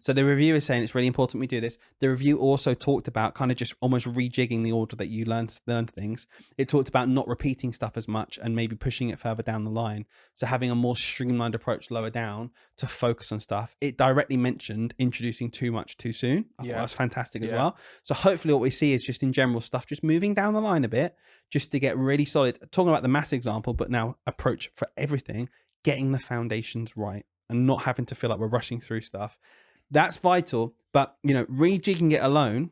So the review is saying it's really important we do this. The review also talked about kind of just almost rejigging the order that you learn things. It talked about not repeating stuff as much and maybe pushing it further down the line. So having a more streamlined approach lower down to focus on stuff. It directly mentioned introducing too much too soon. I thought that was fantastic as well. So hopefully what we see is just in general stuff, just moving down the line a bit, just to get really solid. Talking about the maths example, but now approach for everything, getting the foundations right and not having to feel like we're rushing through stuff. That's vital. But, rejigging it alone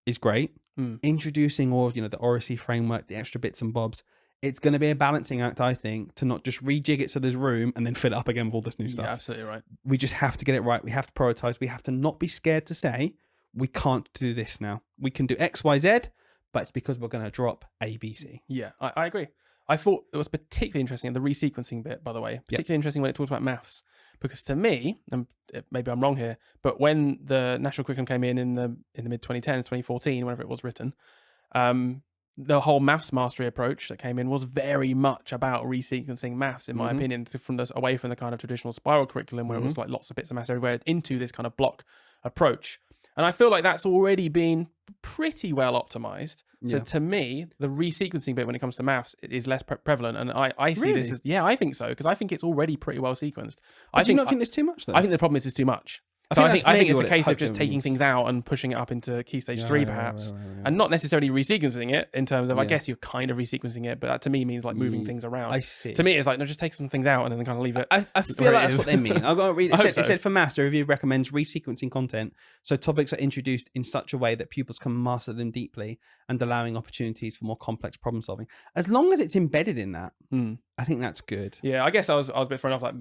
is great. Introducing all, the Oracy framework, the extra bits and bobs, it's going to be a balancing act, I think, to not just rejig it so there's room and then fill it up again with all this new stuff. Yeah, absolutely right. We just have to get it right. We have to prioritize. We have to not be scared to say, we can't do this now. We can do X, Y, Z, but it's because we're going to drop A, B, C. Yeah, I agree. I thought it was particularly interesting, the resequencing bit, by the way, particularly interesting when it talks about maths, because to me, and maybe I'm wrong here, but when the national curriculum came in the mid 2010s, 2014, whenever it was written, the whole maths mastery approach that came in was very much about resequencing maths, in my opinion, away from the kind of traditional spiral curriculum where it was like lots of bits of maths everywhere, into this kind of block approach. And I feel like that's already been pretty well optimized. So to me, the resequencing bit when it comes to maths is less prevalent. And I see this as, I think so, because I think it's already pretty well sequenced. Do you not think there's too much, though? I think the problem is it's too much. So I think it's a case of just taking things out and pushing it up into Key Stage 3, perhaps, and not necessarily resequencing it in terms of, I guess you're kind of resequencing it, but that to me means like moving things around. I see. To me, it's like, no, just take some things out and then kind of leave it. I feel like that's what they mean. I've got to read it. It said for maths, the review recommends resequencing content so topics are introduced in such a way that pupils can master them deeply and allowing opportunities for more complex problem solving. As long as it's embedded in that, I think that's good. Yeah, I guess I was a bit thrown off. Like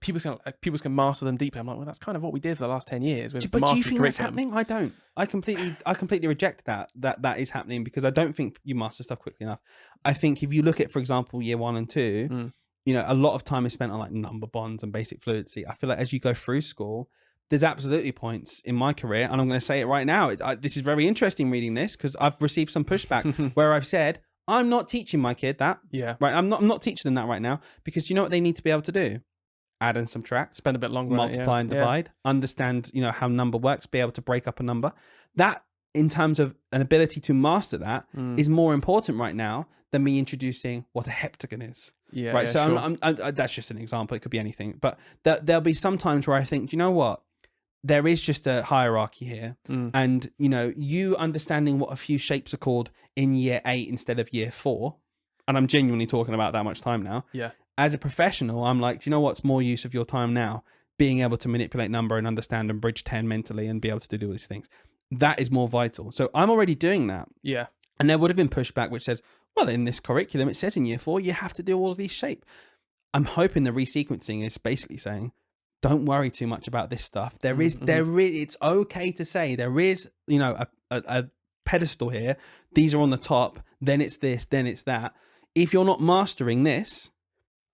pupils can master them deeply. I'm like, well, that's kind of what we did for the last 10 years. But do you think that's happening? I don't. I completely reject that is happening, because I don't think you master stuff quickly enough. I think if you look at, for example, year 1 and 2, a lot of time is spent on like number bonds and basic fluency. I feel like as you go through school, there's absolutely points in my career, and I'm going to say it right now. This is very interesting reading this, because I've received some pushback where I've said, I'm not teaching my kid that. Yeah. Right. I'm not teaching them that right now, because you know what they need to be able to do? Add and subtract, spend a bit longer, multiply and divide, understand, how number works, be able to break up a number. That, in terms of an ability to master that, is more important right now than me introducing what a heptagon is. Yeah. Right. So sure. I'm that's just an example. It could be anything, but there'll be some times where I think, do you know what? There is just a hierarchy here, and you understanding what a few shapes are called in year 8 instead of year 4, and I'm genuinely talking about that much time now. Yeah. As a professional, I'm like, do you know what's more use of your time now? Being able to manipulate number and understand and bridge 10 mentally and be able to do all these things. That is more vital. So I'm already doing that. Yeah. And there would have been pushback which says, well, in this curriculum, it says in year 4, you have to do all of these shape. I'm hoping the resequencing is basically saying, don't worry too much about this stuff. There is, it's okay to say there is, a pedestal here. These are on the top. Then it's this, then it's that. if you're not mastering this,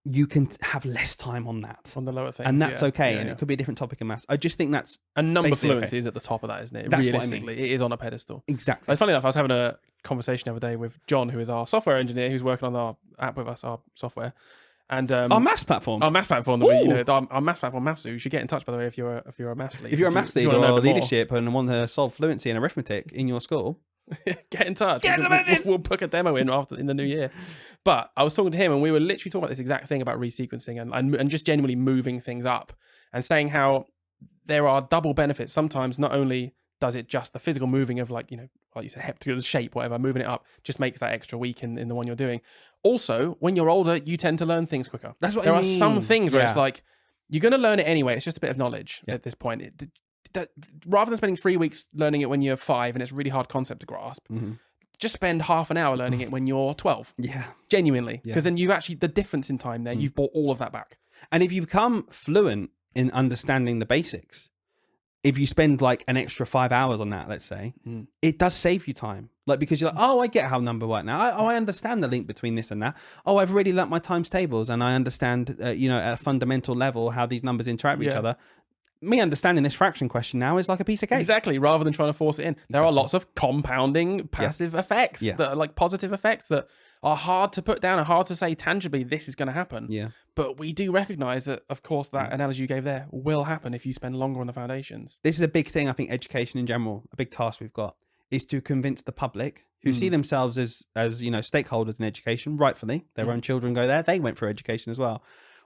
you can have less time on that. On the lower things. And that's okay. Yeah, and yeah. it could be a different topic in maths. I just think that's... And number basically fluency okay. is at the top of that, isn't it? That's what I Realistically, it is on a pedestal. Exactly. Like, funny enough, I was having a conversation the other day with John, who is our software engineer, who's working on our app with us, our software. And Our maths platform. our maths platform, that we, our maths platform, Maths. You should get in touch, by the way, if you're a maths lead. If you're a maths you leader wanna know or a bit more. leadership and want to solve fluency in arithmetic in your school, Get in touch. Get them in. We'll book a demo in the new year. But I was talking to him, and we were literally talking about this exact thing about resequencing and just genuinely moving things up, and saying how there are double benefits. Sometimes not only does it just the physical moving of, like you said, heptagon shape, whatever, moving it up just makes that extra week in the one you're doing. Also, when you're older, you tend to learn things quicker. That's what there I are mean. some things where Yeah. it's like you're going to learn it anyway. It's just a bit of knowledge Yeah. at this point. Rather than spending 3 weeks learning it when you're 5 and it's a really hard concept to grasp, just spend half an hour learning it when you're 12. Yeah. Genuinely. Yeah. Because then you actually, the difference in time there, you've brought all of that back. And if you become fluent in understanding the basics, if you spend like an extra 5 hours on that, let's say, it does save you time. Like, because you're like, oh, I get how number work now. I understand the link between this and that. Oh, I've already learnt my times tables and I understand, at a fundamental level how these numbers interact with each other. Me understanding this fraction question now is like a piece of cake. Exactly. Rather than trying to force it in. There are lots of compounding passive effects that are like positive effects that are hard to put down and hard to say tangibly, this is going to happen. Yeah. But we do recognize that, of course, that analogy you gave there will happen if you spend longer on the foundations. This is a big thing, I think, education in general, a big task we've got, is to convince the public who see themselves as stakeholders in education, rightfully, their own children go there, they went through education as well.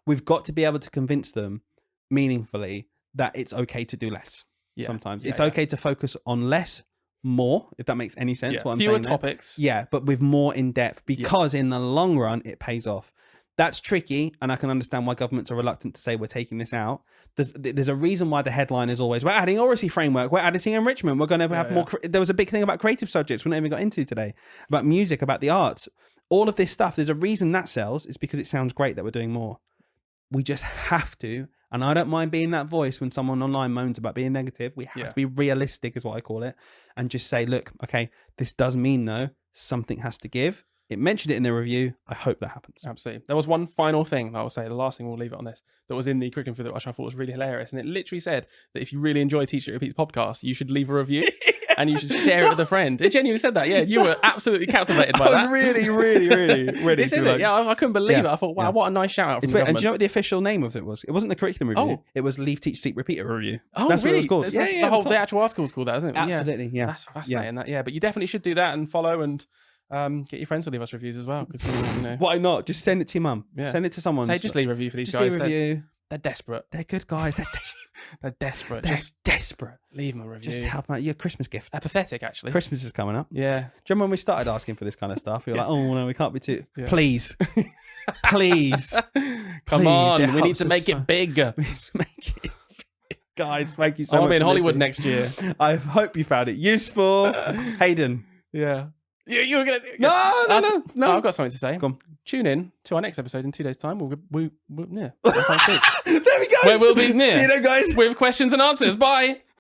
We've got to be able to convince them meaningfully that it's okay to do less sometimes. It's okay to focus on less, more, if that makes any sense. What I'm Fewer saying topics. Yeah, but with more in depth, because in the long run, it pays off. That's tricky, and I can understand why governments are reluctant to say we're taking this out. There's a reason why the headline is always, we're adding Oracy framework, we're adding enrichment, we're going to have more... There was a big thing about creative subjects we never even got into today, about music, about the arts. All of this stuff, there's a reason that sells. It's because it sounds great that we're doing more. We just have to, and I don't mind being that voice when someone online moans about being negative. We have to be realistic, is what I call it, and just say, look, okay, this does mean, though, something has to give. It mentioned it in the review. I hope that happens. Absolutely. There was one final thing that I'll say, the last thing, we'll leave it on this, that was in the curriculum for that, which I thought was really hilarious. And it literally said that if you really enjoy Teach It Repeats podcast, you should leave a review and you should share it with a friend. It genuinely said that. Yeah, you were absolutely captivated by that. I was really ready. This is it. Yeah, I couldn't believe it. I thought, wow, what a nice shout out from the And government. do you know what the official name of it was? It wasn't the curriculum review. Oh. It was Leave, Teach, Seek, Repeat a review. Oh, that's really? what it was called. The actual article was called that, isn't it? Absolutely, yeah. That's fascinating. But you definitely should do that and follow and get your friends to leave us reviews as well. Because why not? Just send it to your mum. Yeah. Send it to someone. Say, just leave a review for these just guys. Leave a review. They're desperate. They're good guys. They're desperate. They're Just desperate. leave them a review. Just help out. Your Christmas gift. They're pathetic, actually. Christmas is coming up. Yeah. Do you remember when we started asking for this kind of stuff? We were like, oh no, we can't be too. Yeah. Please, please, Come on, it we need helps to us make so- it big. we need to make it. Guys, thank you so I much. want to be in for Hollywood listening. next year. I hope you found it useful, Hayden. Yeah. You were gonna. No. I've got something to say. Go on. Tune in to our next episode in 2 days' time. We'll There we go. Where we'll be near. See you then, guys. with questions and answers. Bye.